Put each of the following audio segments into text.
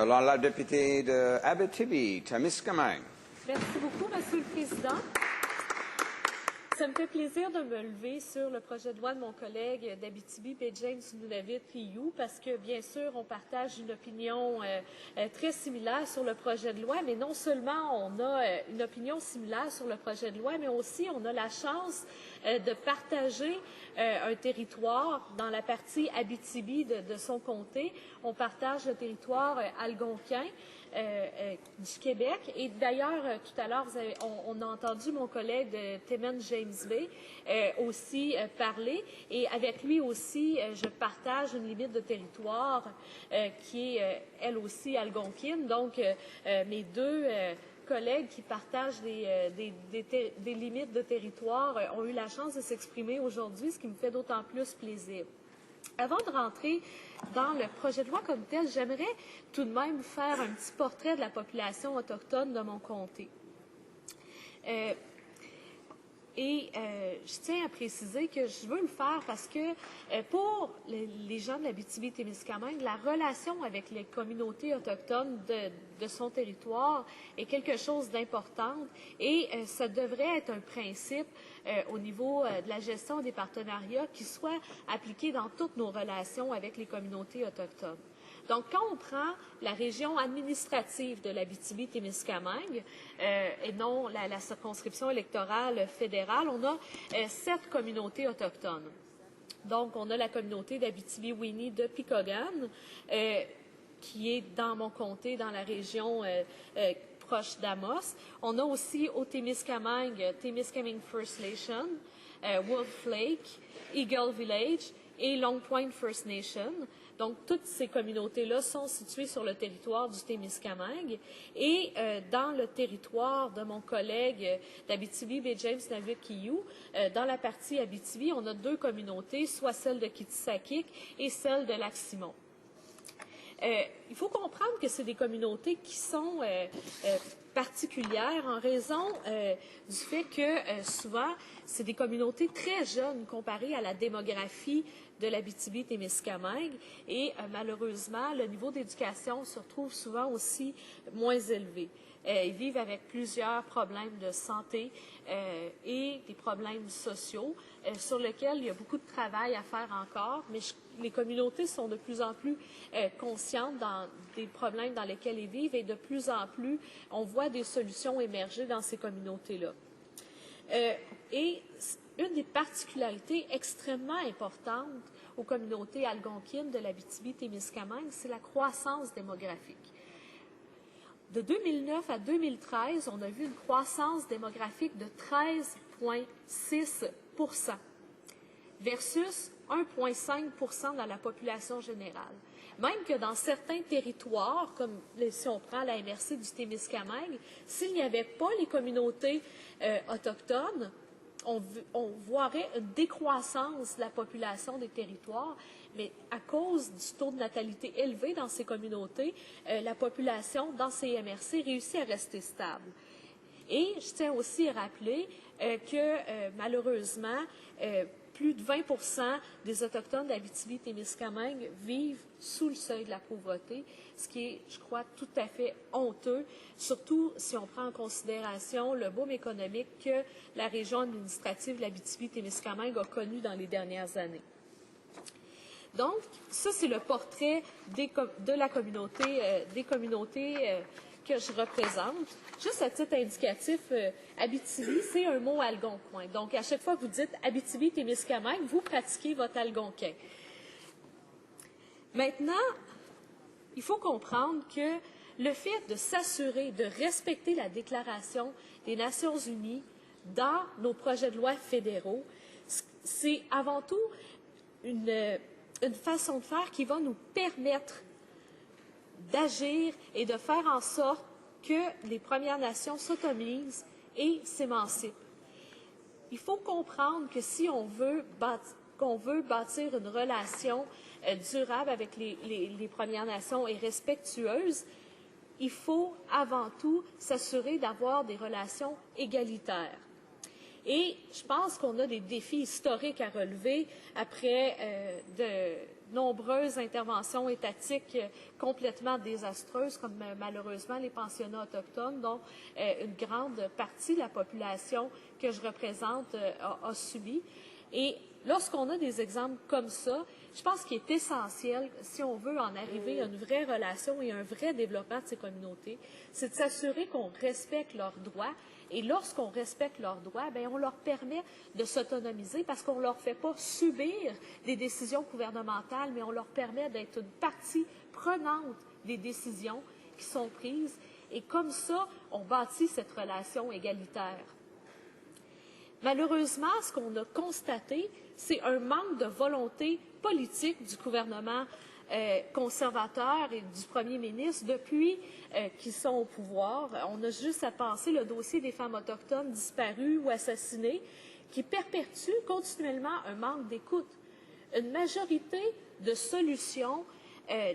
Alors, la députée de Abitibi-Témiscamingue. Merci beaucoup, Monsieur le Président. Ça me fait plaisir de me lever sur le projet de loi de mon collègue d'Abitibi, B. James Nunavut-Qiu, parce que, bien sûr, on partage une opinion très similaire sur le projet de loi, mais non seulement on a une opinion similaire sur le projet de loi, mais aussi on a la chance de partager un territoire dans la partie Abitibi de son comté. On partage le territoire algonquin du Québec. Et d'ailleurs, tout à l'heure, on a entendu mon collègue de Timmins James Bay aussi parler. Et avec lui aussi, je partage une limite de territoire qui est, elle aussi, algonquine. Donc, mes deux collègues qui partagent des limites de territoire ont eu la chance de s'exprimer aujourd'hui, ce qui me fait d'autant plus plaisir. Avant de rentrer dans le projet de loi comme tel, j'aimerais tout de même faire un petit portrait de la population autochtone de mon comté. Je tiens à préciser que je veux le faire parce que pour les gens de l'Abitibi-Témiscamingue, la relation avec les communautés autochtones de son territoire est quelque chose d'important et ça devrait être un principe au niveau de la gestion des partenariats qui soit appliqué dans toutes nos relations avec les communautés autochtones. Donc, quand on prend la région administrative de l'Abitibi-Témiscamingue et non la circonscription électorale fédérale, on a 7 communautés autochtones. Donc, on a la communauté d'Abitibi-Winnie de Picogan, qui est dans mon comté, dans la région proche d'Amos. On a aussi au Témiscamingue, Témiscamingue First Nation, Wolf Lake, Eagle Village et Long Point First Nation. Donc, toutes ces communautés-là sont situées sur le territoire du Témiscamingue. Et dans le territoire de mon collègue d'Abitibi, B. James Nunavut-Qiu, dans la partie Abitibi, on a 2 communautés, soit celle de Kitsakik et celle de Lac-Simon. Il faut comprendre que c'est des communautés qui sont particulières en raison du fait que souvent, c'est des communautés très jeunes comparées à la démographie de l'Abitibi-Témiscamingue et malheureusement, le niveau d'éducation se retrouve souvent aussi moins élevé. Ils vivent avec plusieurs problèmes de santé et des problèmes sociaux sur lesquels il y a beaucoup de travail à faire encore, mais les communautés sont de plus en plus conscientes des problèmes dans lesquels ils vivent et de plus en plus, on voit des solutions émerger dans ces communautés-là. Et une des particularités extrêmement importantes aux communautés algonquines de l'Abitibi-Témiscamingue, c'est la croissance démographique. De 2009 à 2013, on a vu une croissance démographique de 13,6 versus 1,5 dans la population générale. Même que dans certains territoires, comme si on prend la MRC du Témiscamingue, s'il n'y avait pas les communautés autochtones, on voirait une décroissance de la population des territoires, mais à cause du taux de natalité élevé dans ces communautés, la population dans ces MRC réussit à rester stable. Et je tiens aussi à rappeler que malheureusement, plus de 20 des Autochtones d'Abitibi-Témiscamingue vivent sous le seuil de la pauvreté, ce qui est, je crois, tout à fait honteux, surtout si on prend en considération le boom économique que la région administrative de l'Abitibi-Témiscamingue a connu dans les dernières années. Donc, ça, c'est le portrait de la communauté, des communautés que je représente. Juste à titre indicatif, Abitibi, c'est un mot algonquin. Donc, à chaque fois que vous dites Abitibi-Témiscamingue, vous pratiquez votre algonquin. Maintenant, il faut comprendre que le fait de s'assurer de respecter la Déclaration des Nations unies dans nos projets de loi fédéraux, c'est avant tout une façon de faire qui va nous permettre d'agir et de faire en sorte que les Premières Nations s'autonomisent et s'émancipent. Il faut comprendre que si on veut bâtir une relation durable avec les Premières Nations et respectueuse, il faut avant tout s'assurer d'avoir des relations égalitaires. Et je pense qu'on a des défis historiques à relever après nombreuses interventions étatiques complètement désastreuses, comme malheureusement les pensionnats autochtones, dont une grande partie de la population que je représente a subi. Et lorsqu'on a des exemples comme ça, je pense qu'il est essentiel, si on veut en arriver à une vraie relation et un vrai développement de ces communautés, c'est de s'assurer qu'on respecte leurs droits. Et lorsqu'on respecte leurs droits, bien, on leur permet de s'autonomiser parce qu'on ne leur fait pas subir des décisions gouvernementales, mais on leur permet d'être une partie prenante des décisions qui sont prises. Et comme ça, on bâtit cette relation égalitaire. Malheureusement, ce qu'on a constaté, c'est un manque de volonté politique du gouvernement conservateur et du premier ministre depuis qu'ils sont au pouvoir. On a juste à penser le dossier des femmes autochtones disparues ou assassinées qui perpétue continuellement un manque d'écoute. Une majorité de solutions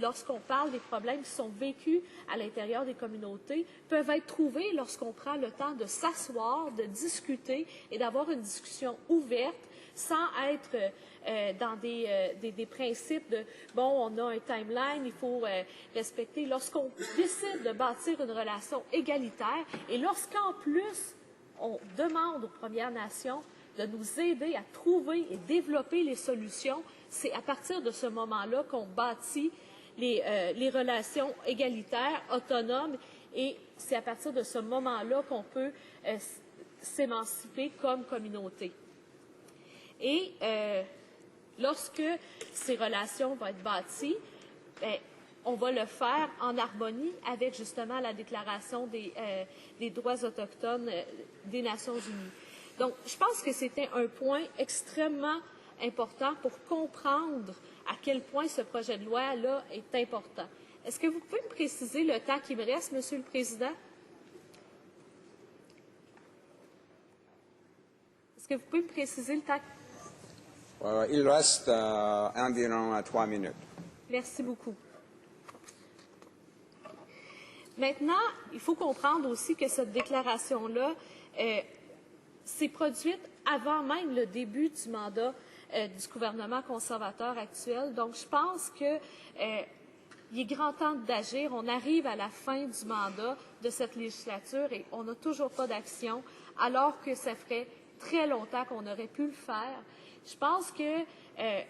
lorsqu'on parle des problèmes qui sont vécus à l'intérieur des communautés, peuvent être trouvés lorsqu'on prend le temps de s'asseoir, de discuter et d'avoir une discussion ouverte sans être dans des principes de « bon, on a un timeline, il faut respecter ». Lorsqu'on décide de bâtir une relation égalitaire et lorsqu'en plus, on demande aux Premières Nations de nous aider à trouver et développer les solutions, c'est à partir de ce moment-là qu'on bâtit les relations égalitaires, autonomes, et c'est à partir de ce moment-là qu'on peut s'émanciper comme communauté. Et lorsque ces relations vont être bâties, bien, on va le faire en harmonie avec justement la Déclaration des droits autochtones des Nations unies. Donc, je pense que c'était un point extrêmement important pour comprendre à quel point ce projet de loi-là est important. Est-ce que vous pouvez me préciser le temps qui me reste, Monsieur le Président? Est-ce que vous pouvez me préciser le temps? Il reste environ 3 minutes. Merci beaucoup. Maintenant, il faut comprendre aussi que cette déclaration-là s'est produite avant même le début du mandat du gouvernement conservateur actuel. Donc, je pense qu'il est grand temps d'agir. On arrive à la fin du mandat de cette législature et on n'a toujours pas d'action, alors que ça ferait très longtemps qu'on aurait pu le faire. Je pense que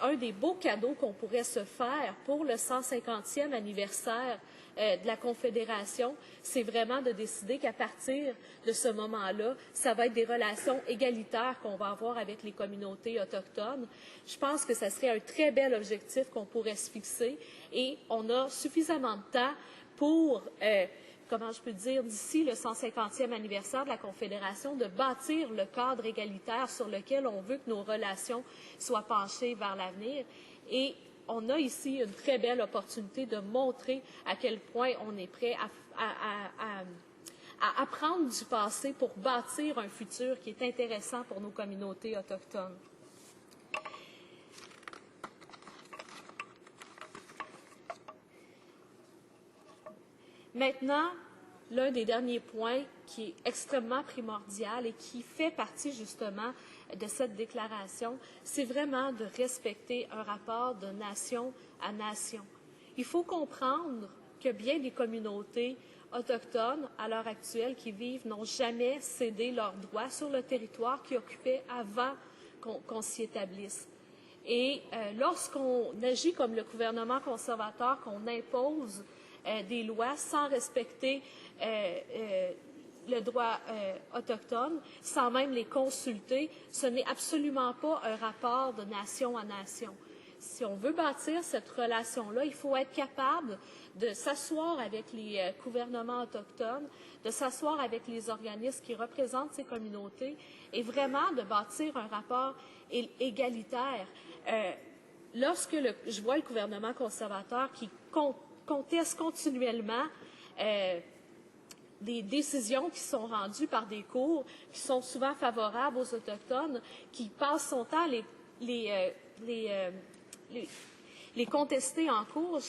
un des beaux cadeaux qu'on pourrait se faire pour le 150e anniversaire de la Confédération, c'est vraiment de décider qu'à partir de ce moment-là, ça va être des relations égalitaires qu'on va avoir avec les communautés autochtones. Je pense que ça serait un très bel objectif qu'on pourrait se fixer et on a suffisamment de temps pour, comment je peux dire, d'ici le 150e anniversaire de la Confédération, de bâtir le cadre égalitaire sur lequel on veut que nos relations soient penchées vers l'avenir. Et on a ici une très belle opportunité de montrer à quel point on est prêt à apprendre du passé pour bâtir un futur qui est intéressant pour nos communautés autochtones. Maintenant, l'un des derniers points qui est extrêmement primordial et qui fait partie justement de cette déclaration, c'est vraiment de respecter un rapport de nation à nation. Il faut comprendre que bien des communautés autochtones, à l'heure actuelle, qui vivent, n'ont jamais cédé leurs droits sur le territoire qu'ils occupaient avant qu'on s'y établisse. Et lorsqu'on agit comme le gouvernement conservateur, qu'on impose des lois sans respecter le droit autochtone, sans même les consulter, ce n'est absolument pas un rapport de nation à nation. Si on veut bâtir cette relation-là, il faut être capable de s'asseoir avec les gouvernements autochtones, de s'asseoir avec les organismes qui représentent ces communautés et vraiment de bâtir un rapport égalitaire. Lorsque je vois le gouvernement conservateur qui conteste continuellement des décisions qui sont rendues par des cours qui sont souvent favorables aux Autochtones, qui passent son temps à les contester en cours,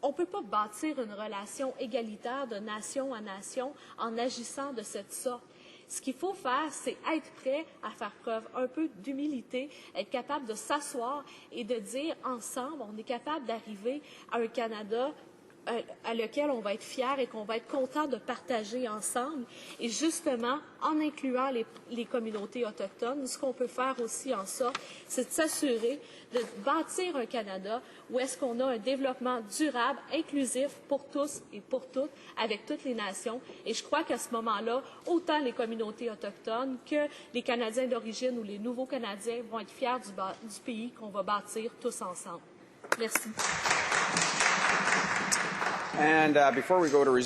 on ne peut pas bâtir une relation égalitaire de nation à nation en agissant de cette sorte. Ce qu'il faut faire, c'est être prêt à faire preuve un peu d'humilité, être capable de s'asseoir et de dire ensemble, on est capable d'arriver à un Canada à lequel on va être fiers et qu'on va être content de partager ensemble. Et justement, en incluant les communautés autochtones, ce qu'on peut faire aussi en sorte, c'est de s'assurer de bâtir un Canada où est-ce qu'on a un développement durable, inclusif pour tous et pour toutes, avec toutes les nations. Et je crois qu'à ce moment-là, autant les communautés autochtones que les Canadiens d'origine ou les nouveaux Canadiens vont être fiers du pays qu'on va bâtir tous ensemble. Merci. And before we go to